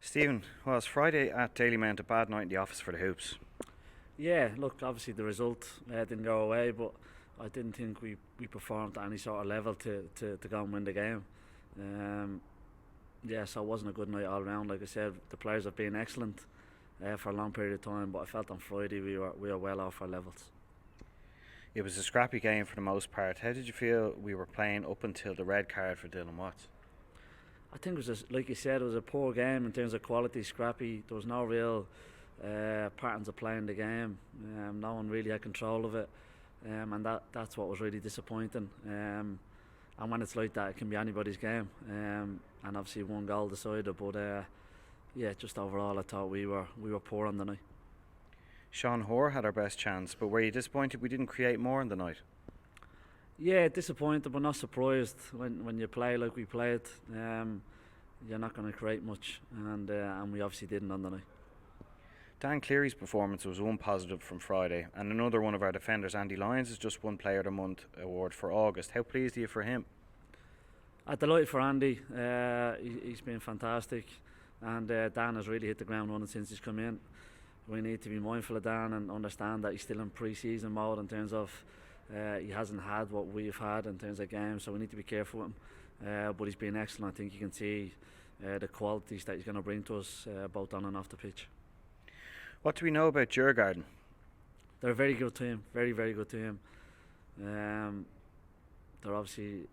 Stephen, was Friday at Dailymount a bad night in the office for the Hoops? Yeah, look, obviously the result didn't go away, but I didn't think we performed at any sort of level to go and win the game. Um, yeah, so it wasn't a good night all round. Like I said, the players have been excellent for a long period of time, but I felt on Friday we were well off our levels. It was a scrappy game for the most part. How did you feel we were playing up until the red card for Dylan Watts? I think it was, like you said, it was a poor game in terms of quality, scrappy. There was no real patterns of playing the game. No one really had control of it, and that's what was really disappointing. And when it's like that, it can be anybody's game. And obviously one goal decided, but yeah, just overall, I thought we were poor on the night. Sean Hoare had our best chance, but were you disappointed we didn't create more in the night? Yeah, disappointed but not surprised. When you play like we played, you're not going to create much, and we obviously didn't on the night. Dan Cleary's performance was one positive from Friday, and another one of our defenders, Andy Lyons, has just won Player of the Month award for August. How pleased are you for him? I'm delighted for Andy. He's been fantastic, and Dan has really hit the ground running since he's come in. We need to be mindful of Dan and understand that he's still in pre-season mode in terms of he hasn't had what we've had in terms of games, so we need to be careful with him. But he's been excellent. I think you can see the qualities that he's going to bring to us both on and off the pitch. What do we know about Djurgården? They're a very good team, very, very good team. They're obviously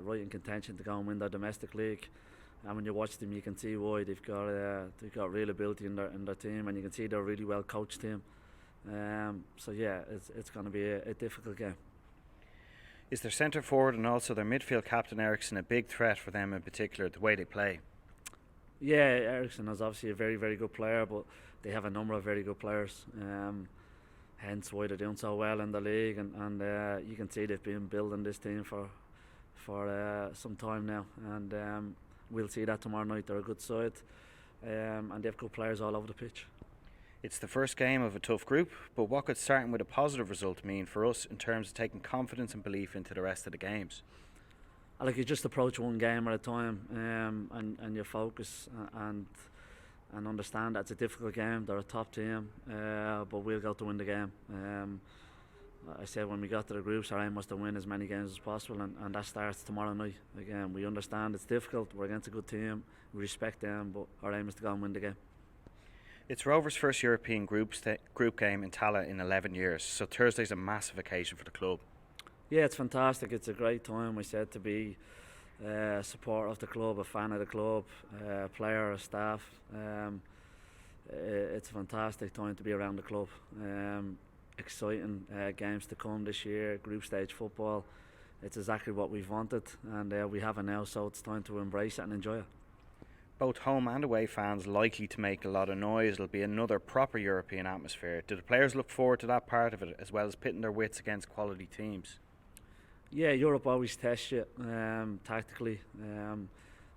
right in contention to go and win their domestic league. And when you watch them, you can see why they've got real ability in their team, and you can see they're a really well coached team. So yeah, it's going to be a difficult game. Is their centre forward and also their midfield captain Eriksson a big threat for them in particular, the way they play? Yeah, Eriksson is obviously a very, very good player, but they have a number of very good players. Hence why they're doing so well in the league, and you can see they've been building this team for some time now, and we'll see that tomorrow night. They're a good side, and they have good players all over the pitch. It's the first game of a tough group, but what could starting with a positive result mean for us in terms of taking confidence and belief into the rest of the games? I like you just approach one game at a time, and you focus and understand that it's a difficult game. They're a top team, but we'll go to win the game. I said when we got to the groups, our aim was to win as many games as possible, and that starts tomorrow night. Again, we understand it's difficult. We're against a good team. We respect them, but our aim is to go and win the game. It's Rovers' first European group game in Tallaght in 11 years, so Thursday's a massive occasion for the club. Yeah, it's fantastic. It's a great time, I said, to be a supporter of the club, a fan of the club, a player, a staff. It's a fantastic time to be around the club. Exciting games to come this year, group stage football. It's exactly what we've wanted, and we have it now, so it's time to embrace it and enjoy it. Both home and away fans likely to make a lot of noise. It'll be another proper European atmosphere. Do the players look forward to that part of it, as well as pitting their wits against quality teams? Yeah, Europe always tests you tactically.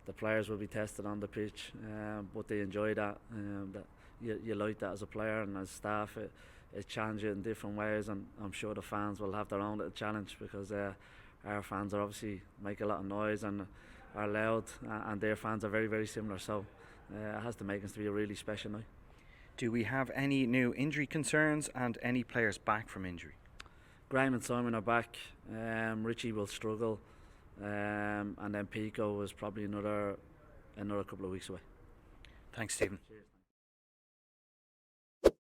The players will be tested on the pitch, but they enjoy that. That you like that as a player and as staff. It challenges you in different ways, and I'm sure the fans will have their own little challenge because our fans are obviously make a lot of noise and are loud, and their fans are very, very similar. So it has to make us to be a really special night. Do we have any new injury concerns and any players back from injury? Graham and Simon are back. Richie will struggle, and then Pico is probably another couple of weeks away. Thanks, Stephen. Cheers.